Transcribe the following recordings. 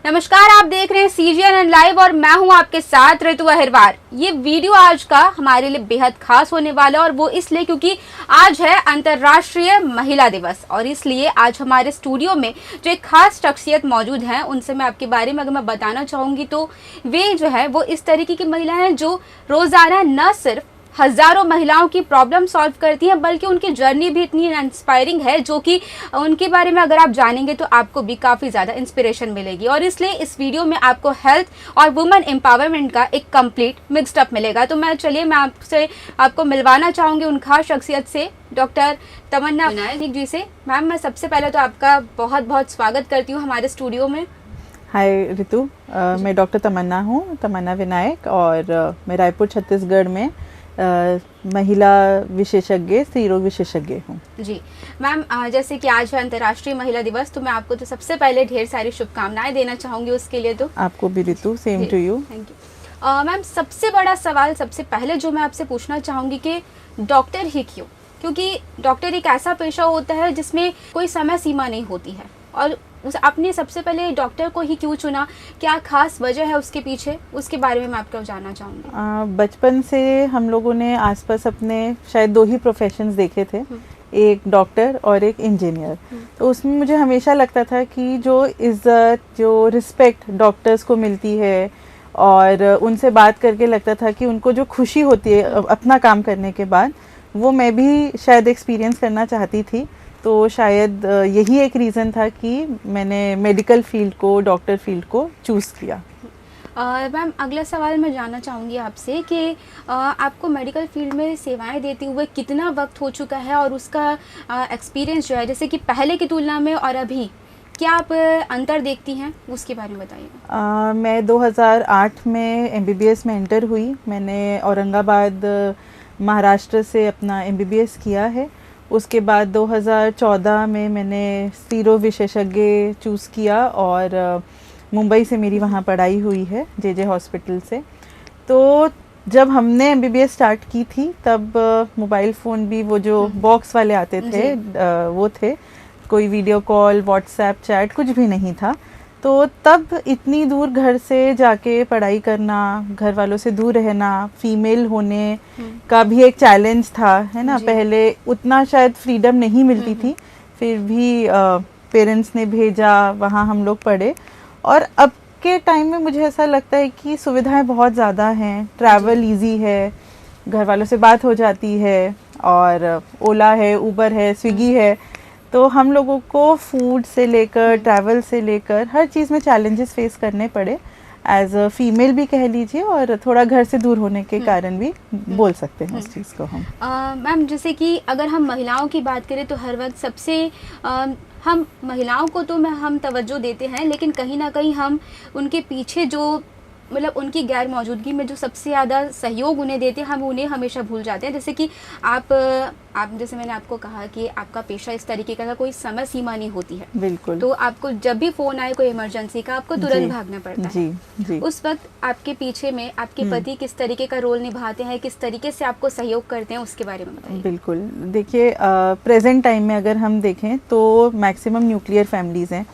नमस्कार, आप देख रहे हैं CGN लाइव और मैं हूं आपके साथ ऋतु अहिरवार। ये वीडियो आज का हमारे लिए बेहद खास होने वाला है और वो इसलिए क्योंकि आज है अंतर्राष्ट्रीय महिला दिवस और इसलिए आज हमारे स्टूडियो में जो एक खास शख्सियत मौजूद हैं उनसे मैं आपके बारे में अगर मैं बताना चाहूँगी तो वे जो है वो इस तरीके की महिलाएं हैं जो रोज़ाना न सिर्फ हजारों महिलाओं की प्रॉब्लम सॉल्व करती हैं बल्कि उनकी जर्नी भी इतनी इंस्पायरिंग है जो कि उनके बारे में अगर आप जानेंगे तो आपको भी काफ़ी ज़्यादा इंस्पिरेशन मिलेगी। और इसलिए इस वीडियो में आपको हेल्थ और वुमेन एम्पावरमेंट का एक कंप्लीट मिक्स्ड अप मिलेगा। तो मैं आपको मिलवाना चाहूँगी उन खास शख्सियत से, डॉक्टर तमन्ना विनायक जी से। मैम, मैं सबसे पहले तो आपका बहुत बहुत स्वागत करती हूँ हमारे स्टूडियो में। हाय रितु, मैं डॉक्टर तमन्ना हूँ, तमन्ना विनायक, और मैं रायपुर छत्तीसगढ़ में महिला विशेषज्ञ, स्त्री रोग विशेषज्ञ हूँ। जी मैम, जैसे कि आज है अंतर्राष्ट्रीय महिला दिवस, तो मैं आपको तो सबसे पहले ढेर सारी शुभकामनाएं देना चाहूँगी उसके लिए। तो आपको भी Ritu, same to you. Thank you. Ma'am, सबसे बड़ा सवाल सबसे पहले जो मैं आपसे पूछना चाहूँगी कि डॉक्टर ही क्यों? क्योंकि डॉक्टर एक ऐसा पेशा होता है जिसमें कोई समय सीमा नहीं होती है और आपने सबसे पहले डॉक्टर को ही क्यों चुना? क्या खास वजह है उसके पीछे? उसके बारे में मैं आपको जानना चाहूँगी। बचपन से हम लोगों ने आसपास अपने शायद दो ही प्रोफेशंस देखे थे, एक डॉक्टर और एक इंजीनियर। तो उसमें मुझे हमेशा लगता था कि जो इज़्ज़त, जो रिस्पेक्ट डॉक्टर्स को मिलती है और उनसे बात करके लगता था कि उनको जो खुशी होती है अपना काम करने के बाद, वो मैं भी शायद एक्सपीरियंस करना चाहती थी। तो शायद यही एक रीज़न था कि मैंने मेडिकल फील्ड को, डॉक्टर फील्ड को चूज़ किया। मैम, अगला सवाल मैं जानना चाहूँगी आपसे कि आपको मेडिकल फील्ड में सेवाएं देते हुए कितना वक्त हो चुका है और उसका एक्सपीरियंस जो है, जैसे कि पहले की तुलना में और अभी क्या आप अंतर देखती हैं, उसके बारे में बताइए। मैं 2008 में MBBS में एंटर हुई। मैंने औरंगाबाद महाराष्ट्र से अपना MBBS किया है। उसके बाद 2014 में मैंने स्त्री रोग विशेषज्ञ चूज़ किया और मुंबई से मेरी वहाँ पढ़ाई हुई है, JJ हॉस्पिटल से। तो जब हमने MBBS स्टार्ट की थी तब मोबाइल फ़ोन भी वो जो बॉक्स वाले आते थे वो थे, कोई वीडियो कॉल, व्हाट्सएप चैट कुछ भी नहीं था। तो तब इतनी दूर घर से जाके पढ़ाई करना, घर वालों से दूर रहना, फीमेल होने का भी एक चैलेंज था, है ना। पहले उतना शायद फ्रीडम नहीं मिलती थी, फिर भी पेरेंट्स ने भेजा, वहाँ हम लोग पढ़े। और अब के टाइम में मुझे ऐसा लगता है कि सुविधाएं बहुत ज़्यादा हैं, ट्रैवल इजी है, घर वालों से बात हो जाती है, और ओला है, उबर है, स्विगी है। तो हम लोगों को फूड से लेकर, ट्रैवल से लेकर हर चीज़ में चैलेंजेस फेस करने पड़े, एज अ फीमेल भी कह लीजिए, और थोड़ा घर से दूर होने के कारण भी बोल सकते हैं उस चीज़ को हम। मैम, जैसे कि अगर हम महिलाओं की बात करें तो हर वक्त सबसे हम महिलाओं को तो हम तवज्जो देते हैं, लेकिन कहीं ना कहीं हम उनके पीछे जो मतलब उनकी गैर मौजूदगी में जो सबसे ज़्यादा सहयोग उन्हें देते हैं, हम उन्हें हमेशा भूल जाते हैं। जैसे कि आप जैसे मैंने आपको कहा कि आपका पेशा इस तरीके का कोई समय सीमा नहीं होती है। बिल्कुल। तो आपको जब भी फ़ोन आए कोई इमरजेंसी का, आपको तुरंत भागना पड़ता है। जी। उस वक्त आपके पीछे में आपके पति किस तरीके का रोल निभाते हैं, किस तरीके से आपको सहयोग करते हैं, उसके बारे में बताइए। बिल्कुल, देखिए प्रेजेंट टाइम में अगर हम देखें तो मैक्सिमम न्यूक्लियर फैमिलीज़ हैं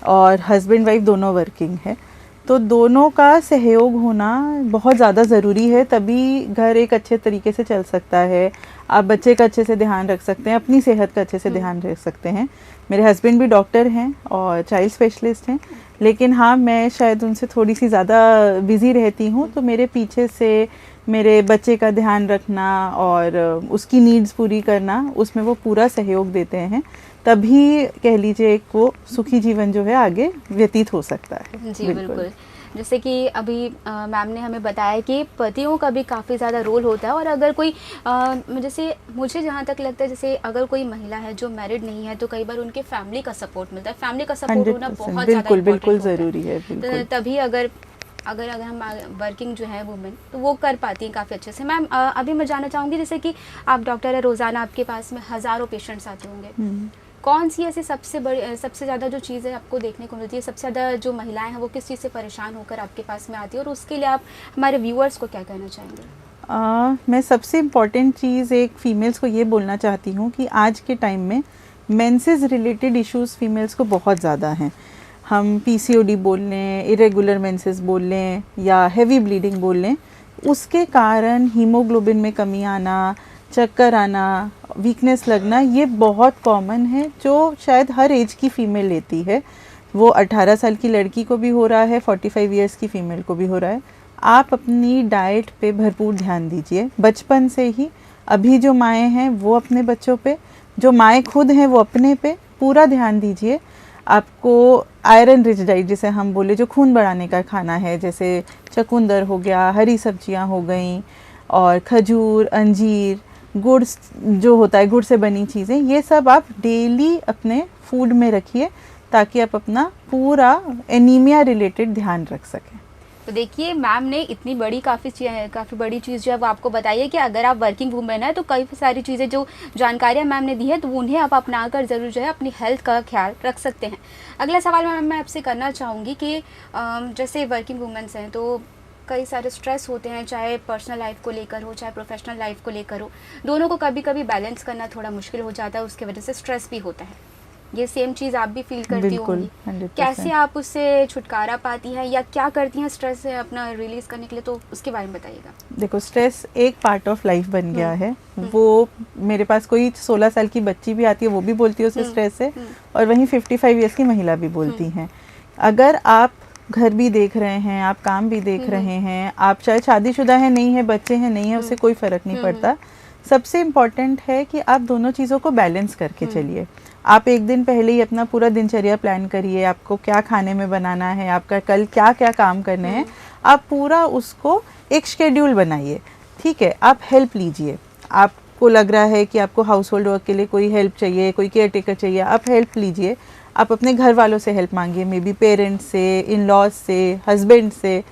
और हस्बैंड वाइफ दोनों वर्किंग है। तो दोनों का सहयोग होना बहुत ज़्यादा ज़रूरी है, तभी घर एक अच्छे तरीके से चल सकता है। आप बच्चे का अच्छे से ध्यान रख सकते हैं, अपनी सेहत का अच्छे से ध्यान रख सकते हैं। मेरे हस्बैंड भी डॉक्टर हैं और चाइल्ड स्पेशलिस्ट हैं, लेकिन हाँ, मैं शायद उनसे थोड़ी सी ज़्यादा बिज़ी रहती हूँ। तो मेरे पीछे से मेरे बच्चे का ध्यान रखना और उसकी नीड्स पूरी करना, उसमें वो पूरा सहयोग देते हैं। तभी कह लीजिए एक वो सुखी जीवन जो है आगे व्यतीत हो सकता है। जी बिल्कुल। जैसे कि अभी मैम ने हमें बताया कि पतियों का भी काफ़ी ज़्यादा रोल होता है और अगर कोई जैसे मुझे जहाँ तक लगता है, जैसे अगर कोई महिला है जो मैरिड नहीं है तो कई बार उनके फैमिली का सपोर्ट मिलता है। फैमिली का सपोर्ट होना बहुत ज़्यादा बिल्कुल ज़रूरी है। तभी अगर हम वर्किंग जो है वुमेन तो वो कर पाती हैं काफ़ी अच्छे से। मैम, अभी मैं जानना चाहूँगी, जैसे कि आप डॉक्टर है, रोज़ाना आपके पास में हज़ारों पेशेंट्स आते होंगे, कौन सी ऐसी सबसे ज़्यादा जो चीज़ें आपको देखने को मिलती है, सबसे ज़्यादा जो महिलाएं हैं वो किस चीज़ से परेशान होकर आपके पास में आती है, और उसके लिए आप हमारे व्यूअर्स को क्या कहना चाहेंगे? मैं सबसे इम्पॉर्टेंट चीज़ एक फ़ीमेल्स को ये बोलना चाहती हूँ कि आज के टाइम में मेंसेस रिलेटेड इश्यूज़ फ़ीमेल्स को बहुत ज़्यादा हैं। हम पीसीओडी बोल लें, इरेगुलर मेंसेस बोल लें या हेवी ब्लीडिंग बोल लें, उसके कारण हीमोग्लोबिन में कमी आना, चक्कर आना, वीकनेस लगना, ये बहुत कॉमन है जो शायद हर एज की फ़ीमेल लेती है। वो 18 साल की लड़की को भी हो रहा है, 45 इयर्स की फ़ीमेल को भी हो रहा है। आप अपनी डाइट पे भरपूर ध्यान दीजिए बचपन से ही। अभी जो माएँ हैं वो अपने बच्चों पे, जो माएँ खुद हैं वो अपने पे पूरा ध्यान दीजिए। आपको आयरन रिच डाइट जिसे हम बोले, जो खून बढ़ाने का खाना है, जैसे चकुंदर हो गया, हरी सब्जियां हो गई, और खजूर, अंजीर, गुड़ जो होता है, गुड़ से बनी चीज़ें, ये सब आप डेली अपने फूड में रखिए ताकि आप अपना पूरा एनीमिया रिलेटेड ध्यान रख सकें। तो देखिए मैम ने इतनी बड़ी काफ़ी बड़ी चीज़ जो है वो आपको बताई है कि अगर आप वर्किंग वूमेन है तो कई सारी चीज़ें जो जानकारियाँ मैम ने दी है तो उन्हें आप अपना कर ज़रूर जो है अपनी हेल्थ का ख्याल रख सकते हैं। अगला सवाल मैम मैं आपसे करना चाहूँगी कि जैसे वर्किंग वूमेन्स हैं तो कई सारे स्ट्रेस होते हैं, चाहे पर्सनल लाइफ को लेकर हो चाहे प्रोफेशनल लाइफ को लेकर हो, दोनों को कभी कभी बैलेंस करना थोड़ा मुश्किल हो जाता है, उसकी वजह से स्ट्रेस भी होता है। ये सेम चीज़ आप भी फील करती होंगी, 100%। कैसे आप उससे छुटकारा पाती हैं या क्या करती हैं स्ट्रेस से अपना रिलीज़ करने के लिए, तो उसके बारे में बताइएगा। देखो, स्ट्रेस एक पार्ट ऑफ लाइफ बन गया है। वो मेरे पास कोई 16 साल की बच्ची भी आती है, वो भी बोलती है उसे स्ट्रेस है, और वहीं 55 इयर्स की महिला भी बोलती हैं। अगर आप घर भी देख रहे हैं, आप काम भी देख रहे हैं, आप चाहे शादीशुदा है नहीं है, बच्चे हैं नहीं है, उससे कोई फ़र्क नहीं पड़ता। सबसे इम्पॉर्टेंट है कि आप दोनों चीज़ों को बैलेंस करके चलिए। आप एक दिन पहले ही अपना पूरा दिनचर्या प्लान करिए, आपको क्या खाने में बनाना है, आपका कल क्या क्या काम करने हैं, आप पूरा उसको एक शेड्यूल बनाइए। ठीक है, आप हेल्प लीजिए। आपको लग रहा है कि आपको हाउस होल्ड वर्क के लिए कोई हेल्प चाहिए, कोई केयर टेकर चाहिए, आप हेल्प लीजिए। आप अपने घर वालों से हेल्प मांगिए, मे बी पेरेंट्स से, इन लॉज से, हस्बैंड से,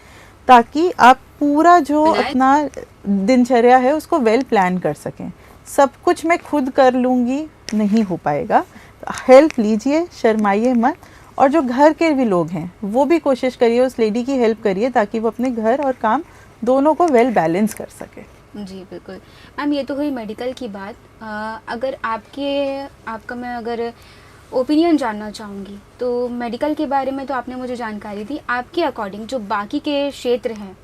ताकि आप पूरा जो अपना दिनचर्या है उसको वेल प्लान कर सकें। सब कुछ मैं खुद कर लूँगी नहीं हो पाएगा, हेल्प लीजिए, शर्माइए मत। और जो घर के भी लोग हैं वो भी कोशिश करिए, उस लेडी की हेल्प करिए ताकि वो अपने घर और काम दोनों को वेल बैलेंस कर सके। जी बिल्कुल मैम, ये तो हुई मेडिकल की बात। अगर आपका मैं अगर ओपिनियन जानना चाहूँगी तो मेडिकल के बारे में तो आपने मुझे जानकारी दी, आपके अकॉर्डिंग जो बाकी के क्षेत्र हैं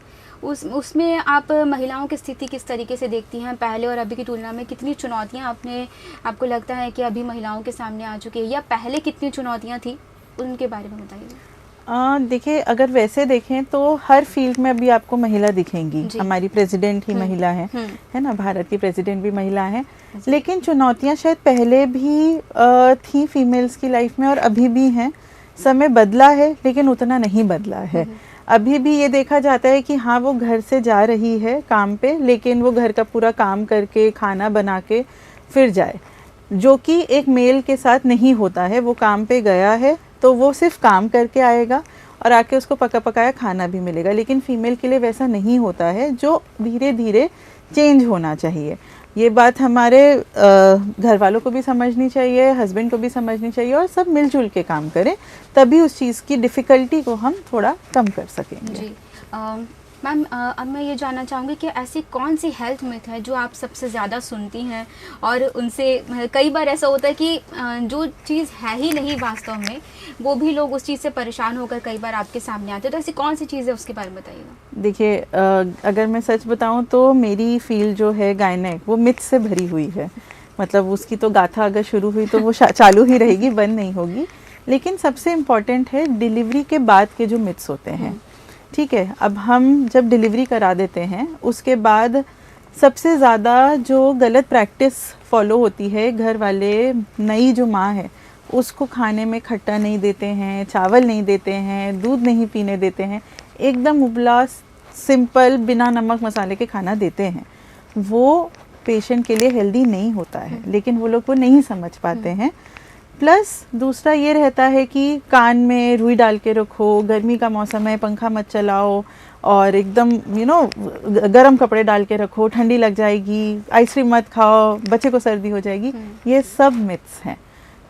उसमें आप महिलाओं की स्थिति किस तरीके से देखती हैं, पहले और अभी की तुलना में कितनी चुनौतियां आपको लगता है कि अभी महिलाओं के सामने आ चुकी है, या पहले कितनी चुनौतियां थी, उनके बारे में बताइए। देखिए, अगर वैसे देखें तो हर फील्ड में अभी आपको महिला दिखेंगी। हमारी प्रेसिडेंट ही महिला है ना, भारत की प्रेसिडेंट भी महिला है। लेकिन चुनौतियां शायद पहले भी थी फीमेल्स की लाइफ में और अभी भी हैं। समय बदला है लेकिन उतना नहीं बदला है। अभी भी ये देखा जाता है कि हाँ, वो घर से जा रही है काम पे, लेकिन वो घर का पूरा काम करके खाना बना के फिर जाए, जो कि एक मेल के साथ नहीं होता है। वो काम पे गया है तो वो सिर्फ काम करके आएगा और आके उसको पका पकाया खाना भी मिलेगा, लेकिन फीमेल के लिए वैसा नहीं होता है, जो धीरे धीरे चेंज होना चाहिए। ये बात हमारे घर वालों को भी समझनी चाहिए, हस्बैंड को भी समझनी चाहिए, और सब मिलजुल के काम करें, तभी उस चीज़ की डिफ़िकल्टी को हम थोड़ा कम कर सकेंगे। जी मैम, अब मैं ये जानना चाहूँगी कि ऐसी कौन सी हेल्थ मिथ है जो आप सबसे ज़्यादा सुनती हैं, और उनसे कई बार ऐसा होता है कि जो चीज़ है ही नहीं वास्तव में, वो भी लोग उस चीज़ से परेशान होकर कई बार आपके सामने आते हैं, तो ऐसी कौन सी चीज़ है उसके बारे में बताइएगा। देखिए, अगर मैं सच बताऊं तो मेरी फील्ड जो है गायनेक, वो मिथ से भरी हुई है। मतलब उसकी तो गाथा अगर शुरू हुई तो वो चालू ही रहेगी, बंद नहीं होगी। लेकिन सबसे इम्पॉर्टेंट है डिलीवरी के बाद के जो मिथ्स होते हैं। ठीक है, अब हम जब डिलीवरी करा देते हैं उसके बाद सबसे ज़्यादा जो गलत प्रैक्टिस फॉलो होती है, घर वाले नई जो माँ है उसको खाने में खट्टा नहीं देते हैं, चावल नहीं देते हैं, दूध नहीं पीने देते हैं, एकदम उबला सिंपल बिना नमक मसाले के खाना देते हैं। वो पेशेंट के लिए हेल्दी नहीं होता है, लेकिन वो लोग वो नहीं समझ पाते हैं। प्लस दूसरा ये रहता है कि कान में रुई डाल के रखो, गर्मी का मौसम है, पंखा मत चलाओ, और एकदम गरम कपड़े डाल के रखो, ठंडी लग जाएगी, आइसक्रीम मत खाओ, बच्चे को सर्दी हो जाएगी। ये सब मिथ्स हैं।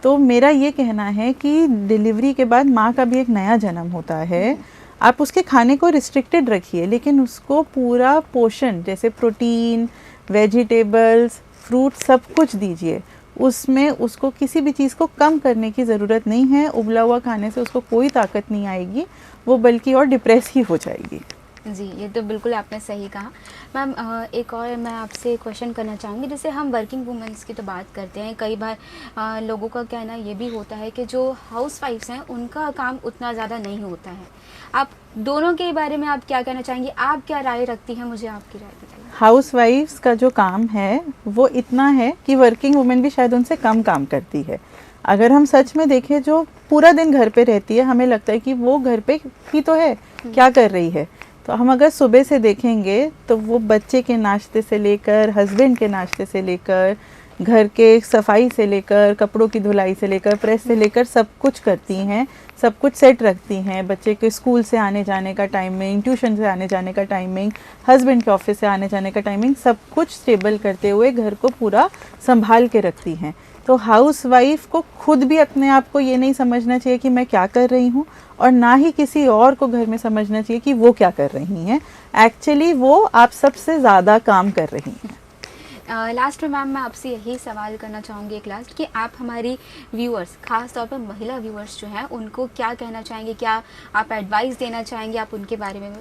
तो मेरा ये कहना है कि डिलीवरी के बाद माँ का भी एक नया जन्म होता है। आप उसके खाने को रिस्ट्रिक्टेड रखिए, लेकिन उसको पूरा पोषण जैसे प्रोटीन, वेजिटेबल्स, फ्रूट सब कुछ दीजिए। उसमें उसको किसी भी चीज़ को कम करने की ज़रूरत नहीं है। उबला हुआ खाने से उसको कोई ताकत नहीं आएगी, वो बल्कि और डिप्रेस ही हो जाएगी। जी, ये तो बिल्कुल आपने सही कहा। मैम एक और मैं आपसे क्वेश्चन करना चाहूँगी, जैसे हम वर्किंग वुमेंस की तो बात करते हैं, कई बार लोगों का कहना ये भी होता है कि जो हाउसवाइफ्स हैं उनका काम उतना ज़्यादा नहीं होता है। आप दोनों के बारे में आप क्या कहना चाहेंगी, आप क्या राय रखती हैं, मुझे आपकी राय बताइए। हाउसवाइफ्स का जो काम है वो इतना है कि वर्किंग वुमेन भी शायद उनसे कम काम करती है। अगर हम सच में देखें, जो पूरा दिन घर पे रहती है, हमें लगता है कि वो घर पे ही तो है, क्या कर रही है। तो हम अगर सुबह से देखेंगे तो वो बच्चे के नाश्ते से लेकर, हस्बैंड के नाश्ते से लेकर, घर के सफाई से लेकर, कपड़ों की धुलाई से लेकर, प्रेस से लेकर सब कुछ करती हैं, सब कुछ सेट रखती हैं। बच्चे के स्कूल से आने जाने का टाइमिंग, ट्यूशन से आने जाने का टाइमिंग, हस्बैंड के ऑफिस से आने जाने का टाइमिंग, सब कुछ स्टेबल करते हुए घर को पूरा संभाल के रखती हैं। तो हाउसवाइफ को खुद भी अपने आप को ये नहीं समझना चाहिए कि मैं क्या कर रही हूँ, और ना ही किसी और को घर में समझना चाहिए कि वो क्या कर रही हैं। एक्चुअली वो आप सबसे ज़्यादा काम कर रही हैं। लास्ट में मैम मैं आपसे यही सवाल करना चाहूँगी एक लास्ट, कि आप हमारी व्यूअर्स, ख़ास तौर पर महिला व्यूअर्स जो हैं, उनको क्या कहना चाहेंगे, क्या आप एडवाइस देना चाहेंगे आप उनके बारे में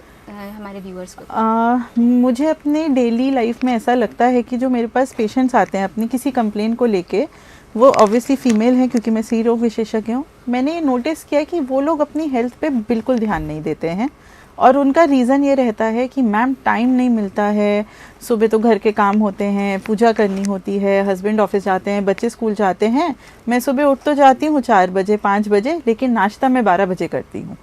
हमारे व्यूअर्स को? मुझे अपने डेली लाइफ में ऐसा लगता है कि जो मेरे पास पेशेंट्स आते हैं अपनी किसी कंप्लेन को लेके, वो ऑब्वियसली फ़ीमेल हैं क्योंकि मैं स्त्री रोग विशेषज्ञ हूँ। मैंने ये नोटिस किया कि वो लोग अपनी हेल्थ पे बिल्कुल ध्यान नहीं देते हैं, और उनका रीज़न ये रहता है कि मैम टाइम नहीं मिलता है, सुबह तो घर के काम होते हैं, पूजा करनी होती है, हस्बैंड ऑफिस जाते हैं, बच्चे स्कूल जाते हैं, मैं सुबह उठ तो जाती हूँ 4 बजे 5 बजे, लेकिन नाश्ता मैं 12 बजे करती हूँ।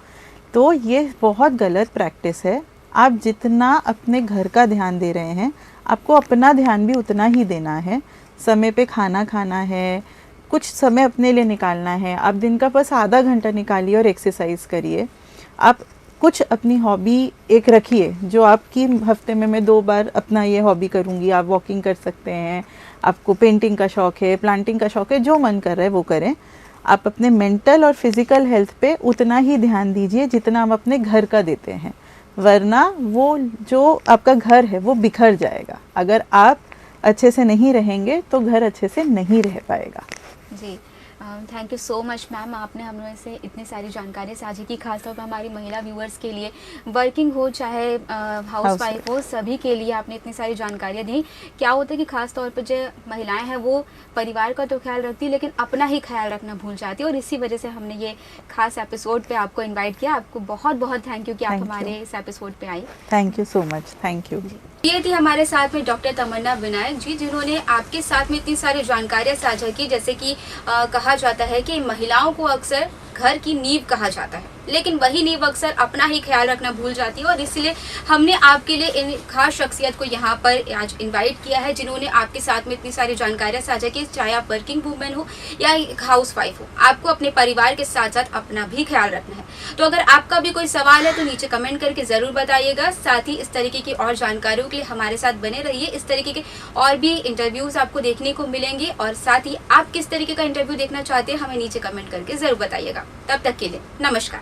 तो ये बहुत गलत प्रैक्टिस है। आप जितना अपने घर का ध्यान दे रहे हैं, आपको अपना ध्यान भी उतना ही देना है। समय पे खाना खाना है, कुछ समय अपने लिए निकालना है। आप दिन का बस आधा घंटा निकालिए और एक्सरसाइज करिए। आप कुछ अपनी हॉबी एक रखिए, जो आपकी हफ्ते में मैं 2 बार अपना ये हॉबी करूँगी। आप वॉकिंग कर सकते हैं, आपको पेंटिंग का शौक़ है, प्लांटिंग का शौक़ है, जो मन कर रहा है वो करें। आप अपने मेंटल और फिज़िकल हेल्थ पे उतना ही ध्यान दीजिए जितना हम अपने घर का देते हैं, वरना वो जो आपका घर है वो बिखर जाएगा। अगर आप अच्छे से नहीं रहेंगे तो घर अच्छे से नहीं रह पाएगा। जी, thank you so much ma'am, आपने हमें से इतनी सारी जानकारी साझी की, खासतौर पर हमारी महिला व्यूअर्स के लिए, वर्किंग हो चाहे हाउसवाइफ हो, सभी के लिए आपने इतनी सारी जानकारियाँ दी। क्या होता है कि खासतौर पर जो महिलाएं हैं वो परिवार का तो ख्याल रखती, लेकिन अपना ही ख्याल रखना भूल जाती है, और इसी वजह से हमने ये खास एपिसोड पे आपको इन्वाइट किया। आपको बहुत बहुत थैंक यू कि आप हमारे इस एपिसोड पे आई। Thank you so much, thank you. ये थी हमारे साथ में डॉक्टर तमन्ना विनायक जी, जिन्होंने आपके साथ में इतनी सारी जानकारियां साझा की। जैसे कि कहा जाता है कि महिलाओं को अक्सर घर की नींव कहा जाता है, लेकिन वही नींव अक्सर अपना ही ख्याल रखना भूल जाती है, और इसलिए हमने आपके लिए इन खास शख्सियत को यहाँ पर आज इनवाइट किया है, जिन्होंने आपके साथ में इतनी सारी जानकारियाँ साझा की। चाहे आप वर्किंग वूमेन हो या हाउस वाइफ हो, आपको अपने परिवार के साथ साथ अपना भी ख्याल रखना है। तो अगर आपका भी कोई सवाल है तो नीचे कमेंट करके ज़रूर बताइएगा। साथ ही इस तरीके की और जानकारियों के लिए हमारे साथ बने रहिए। इस तरीके के और भी इंटरव्यूज़ आपको देखने को मिलेंगे, और साथ ही आप किस तरीके का इंटरव्यू देखना चाहते हैं हमें नीचे कमेंट करके ज़रूर बताइएगा। तब तक के लिए नमस्कार।